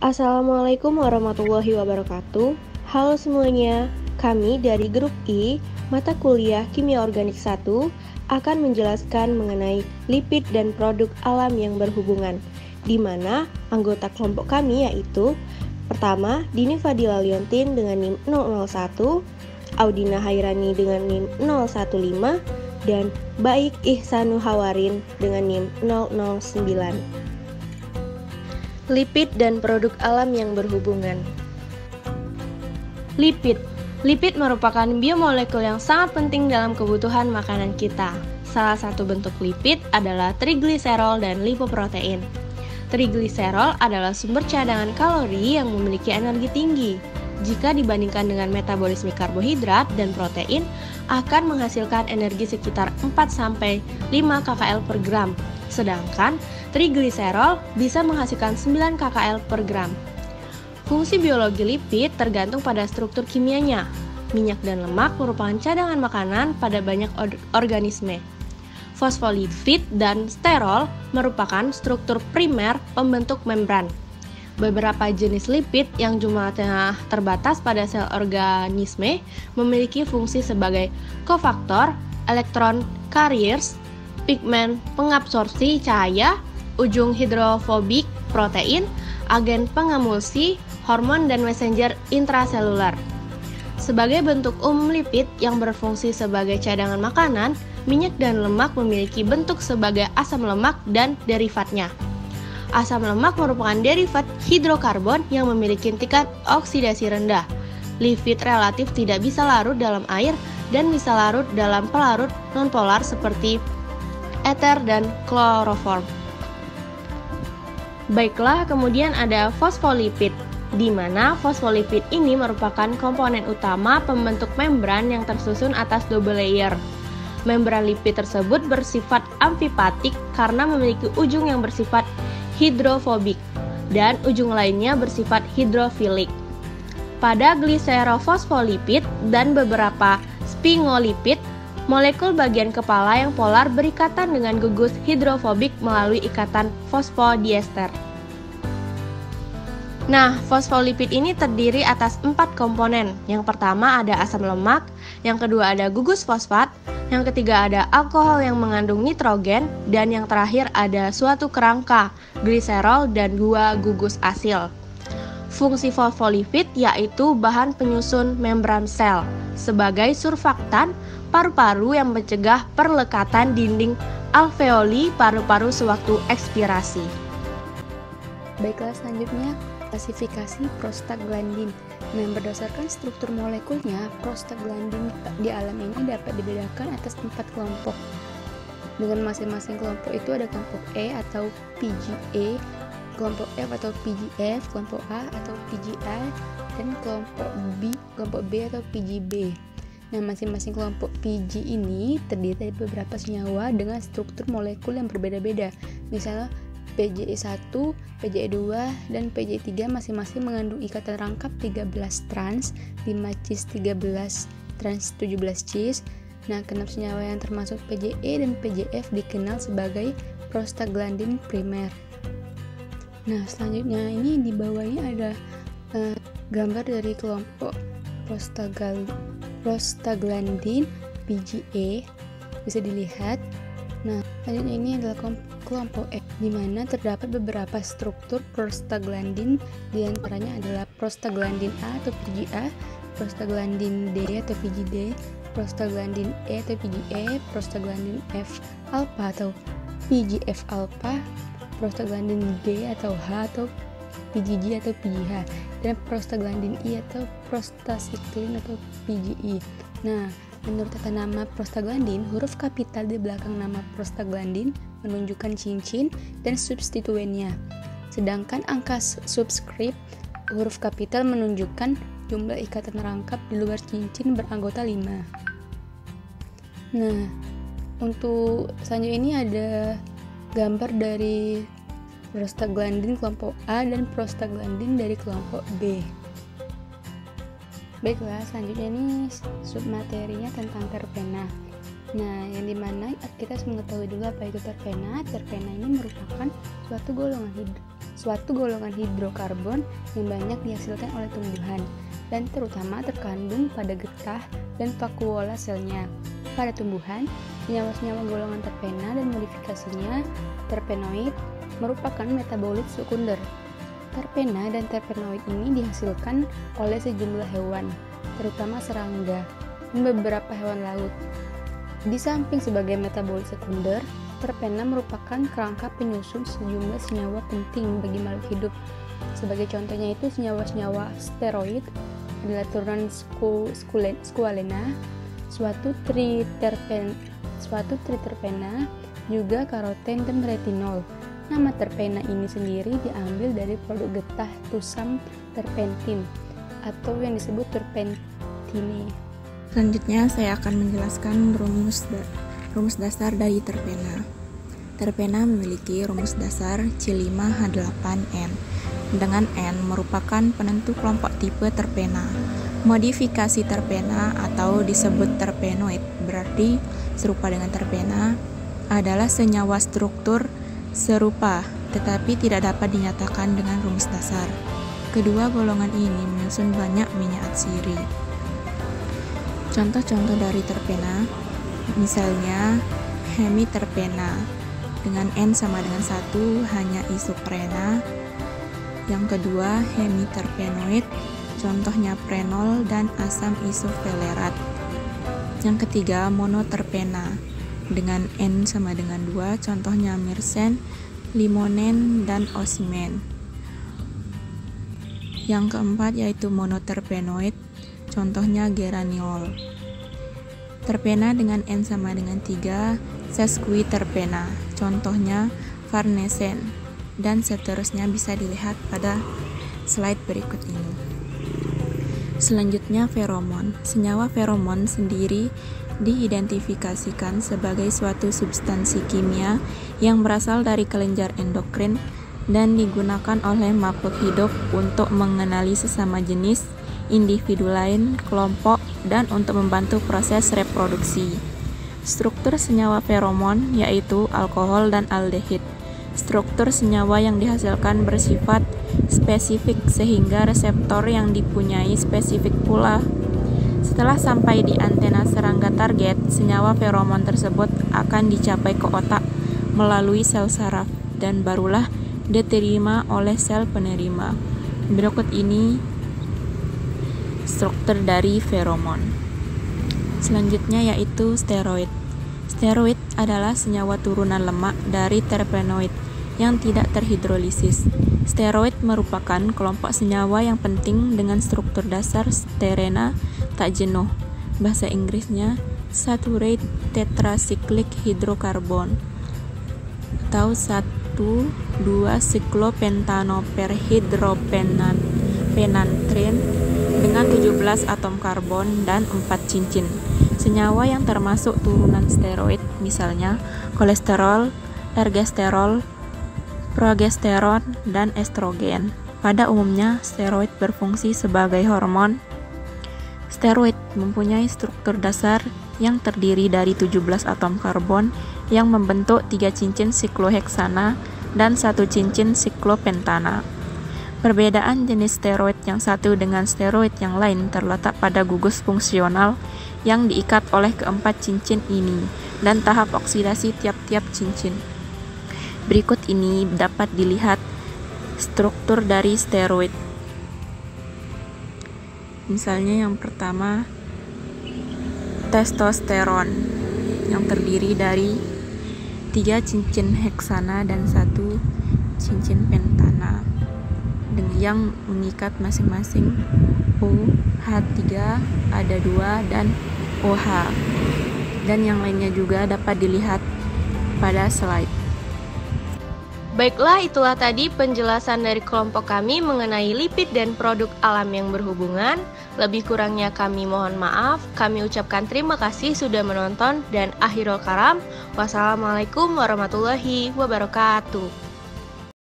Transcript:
Assalamualaikum warahmatullahi wabarakatuh. Halo semuanya, kami dari Grup I, mata kuliah Kimia Organik 1, akan menjelaskan mengenai lipid dan produk alam yang berhubungan, di mana anggota kelompok kami yaitu pertama, Dini Fadila Liontin dengan NIM 001, Audina Hairani dengan NIM 015, dan Baik Ihsanu Hawarin dengan NIM 009. Lipid dan produk alam yang berhubungan. Lipid merupakan biomolekul yang sangat penting dalam kebutuhan makanan kita. Salah satu bentuk lipid adalah trigliserol dan lipoprotein. Trigliserol adalah sumber cadangan kalori yang memiliki energi tinggi. Jika dibandingkan dengan metabolisme karbohidrat dan protein, akan menghasilkan energi sekitar 4-5 kcal per gram. Sedangkan trigliserol bisa menghasilkan 9 kcal per gram. Fungsi biologi lipid tergantung pada struktur kimianya. Minyak dan lemak merupakan cadangan makanan pada banyak organisme. Fosfolipid dan sterol merupakan struktur primer pembentuk membran. Beberapa jenis lipid yang jumlahnya terbatas pada sel organisme memiliki fungsi sebagai kofaktor, elektron carriers, pigmen pengabsorpsi cahaya, ujung hidrofobik protein, agen pengemulsi, hormon dan messenger intraseluler. Sebagai bentuk umum lipid yang berfungsi sebagai cadangan makanan, minyak dan lemak memiliki bentuk sebagai asam lemak dan derivatnya. Asam lemak merupakan derivat hidrokarbon yang memiliki tingkat oksidasi rendah. Lipid relatif tidak bisa larut dalam air dan bisa larut dalam pelarut nonpolar seperti ether dan kloroform. Baiklah, kemudian ada fosfolipid, di mana fosfolipid ini merupakan komponen utama pembentuk membran yang tersusun atas double layer. Membran lipid tersebut bersifat amfipatik karena memiliki ujung yang bersifat hidrofobik dan ujung lainnya bersifat hidrofilik. Pada gliserofosfolipid dan beberapa sphingolipid, molekul bagian kepala yang polar berikatan dengan gugus hidrofobik melalui ikatan fosfodiester. Nah, fosfolipid ini terdiri atas 4 komponen. Yang pertama ada asam lemak, yang kedua ada gugus fosfat, yang ketiga ada alkohol yang mengandung nitrogen, dan yang terakhir ada suatu kerangka, gliserol, dan 2 gugus asil. Fungsi fosfolipid yaitu bahan penyusun membran sel, sebagai surfaktan paru-paru yang mencegah perlekatan dinding alveoli paru-paru sewaktu ekspirasi. Baiklah, selanjutnya klasifikasi prostaglandin. Nah, berdasarkan struktur molekulnya, prostaglandin di alam ini dapat dibedakan atas 4 kelompok. Dengan masing-masing kelompok itu ada kelompok E atau PGA, kelompok F atau PGF, kelompok A atau PGI, dan kelompok B atau PGB. Nah, masing-masing kelompok PG ini terdiri dari beberapa senyawa dengan struktur molekul yang berbeda-beda. Misalnya PGE1, PGE2, dan PGE3 masing-masing mengandung ikatan rangkap 13 trans, 5 cis 13 trans 17 cis. Nah, keenam senyawa yang termasuk PGE dan PGF dikenal sebagai prostaglandin primer. Nah, selanjutnya ini di bawahnya ada gambar dari kelompok prostaglandin PGA, bisa dilihat. Nah, selanjutnya ini adalah kelompok F, di mana terdapat beberapa struktur prostaglandin, di antaranya adalah prostaglandin A atau PGA, prostaglandin D atau PGD, prostaglandin E atau PGE, prostaglandin F alpha atau PGF alpha, prostaglandin G atau H atau PGG atau PGH, dan prostaglandin I atau prostacyclin atau PGI. Nah, menurut tata nama prostaglandin, huruf kapital di belakang nama prostaglandin menunjukkan cincin dan substituennya. Sedangkan angka subskrip huruf kapital menunjukkan jumlah ikatan rangkap di luar cincin beranggota 5. Nah, untuk selanjutnya ini ada gambar dari prostaglandin kelompok A dan prostaglandin dari kelompok B. Baiklah, selanjutnya ini submaterinya tentang terpena. Nah, yang dimana kita harus mengetahui dulu apa itu terpena. Terpena ini merupakan suatu golongan hidrokarbon yang banyak dihasilkan oleh tumbuhan dan terutama terkandung pada getah dan vakuola selnya. Pada tumbuhan, senyawa-senyawa golongan terpena dan modifikasinya, terpenoid, merupakan metabolit sekunder. Terpena dan terpenoid ini dihasilkan oleh sejumlah hewan, terutama serangga, dan beberapa hewan laut. Di samping sebagai metabolit sekunder, terpena merupakan kerangka penyusun sejumlah senyawa penting bagi makhluk hidup. Sebagai contohnya itu senyawa-senyawa steroid adalah turunan squalene, suatu triterpena, juga karoten dan retinol. Nama terpena ini sendiri diambil dari produk getah tusam terpentin atau yang disebut terpentine. Selanjutnya saya akan menjelaskan rumus dasar dari terpena. Terpena memiliki rumus dasar C5H8N, dengan N merupakan penentu kelompok tipe terpena. Modifikasi terpena atau disebut terpenoid berarti serupa dengan terpena adalah senyawa struktur serupa tetapi tidak dapat dinyatakan dengan rumus dasar. Kedua golongan ini menyusun banyak minyak atsiri. Contoh-contoh dari terpena, misalnya hemiterpena dengan N sama dengan 1 hanya isoprena. Yang kedua hemiterpenoid, contohnya prenol dan asam isofelerat. Yang ketiga monoterpena dengan N sama dengan 2, contohnya myrcen, limonen, dan osmin. Yang keempat yaitu monoterpenoid, contohnya geraniol. Terpena dengan N sama dengan 3, sesquiterpena, contohnya farnesen, dan seterusnya bisa dilihat pada slide berikut ini. Selanjutnya feromon. Senyawa feromon sendiri diidentifikasikan sebagai suatu substansi kimia yang berasal dari kelenjar endokrin dan digunakan oleh makhluk hidup untuk mengenali sesama jenis, individu lain, kelompok, dan untuk membantu proses reproduksi. Struktur senyawa feromon yaitu alkohol dan aldehid. Struktur senyawa yang dihasilkan bersifat spesifik sehingga reseptor yang dipunyai spesifik pula. Setelah sampai di antena serangga target, senyawa feromon tersebut akan dicapai ke otak melalui sel saraf dan barulah diterima oleh sel penerima. Berikut ini struktur dari feromon. Selanjutnya yaitu steroid. Steroid adalah senyawa turunan lemak dari terpenoid yang tidak terhidrolisis. Steroid merupakan kelompok senyawa yang penting dengan struktur dasar sterena tak jenuh. Bahasa Inggrisnya saturate tetracyclic hydrocarbon atau 1,2-siklopentanoperhidropenantrin dengan 17 atom karbon dan 4 cincin. Senyawa yang termasuk turunan steroid misalnya kolesterol, ergosterol, progesteron, dan estrogen. Pada umumnya, steroid berfungsi sebagai hormon. Steroid mempunyai struktur dasar yang terdiri dari 17 atom karbon yang membentuk 3 cincin sikloheksana dan 1 cincin siklopentana. Perbedaan jenis steroid yang satu dengan steroid yang lain terletak pada gugus fungsional yang diikat oleh keempat cincin ini dan tahap oksidasi tiap-tiap cincin. Berikut ini dapat dilihat struktur dari steroid. Misalnya yang pertama, testosteron yang terdiri dari 3 cincin heksana dan 1 cincin pentana yang mengikat masing-masing OH3, ada 2 dan OH. Dan yang lainnya juga dapat dilihat pada slide. Baiklah, itulah tadi penjelasan dari kelompok kami mengenai lipid dan produk alam yang berhubungan. Lebih kurangnya kami mohon maaf. Kami ucapkan terima kasih sudah menonton dan akhirul kalam. Wassalamualaikum warahmatullahi wabarakatuh.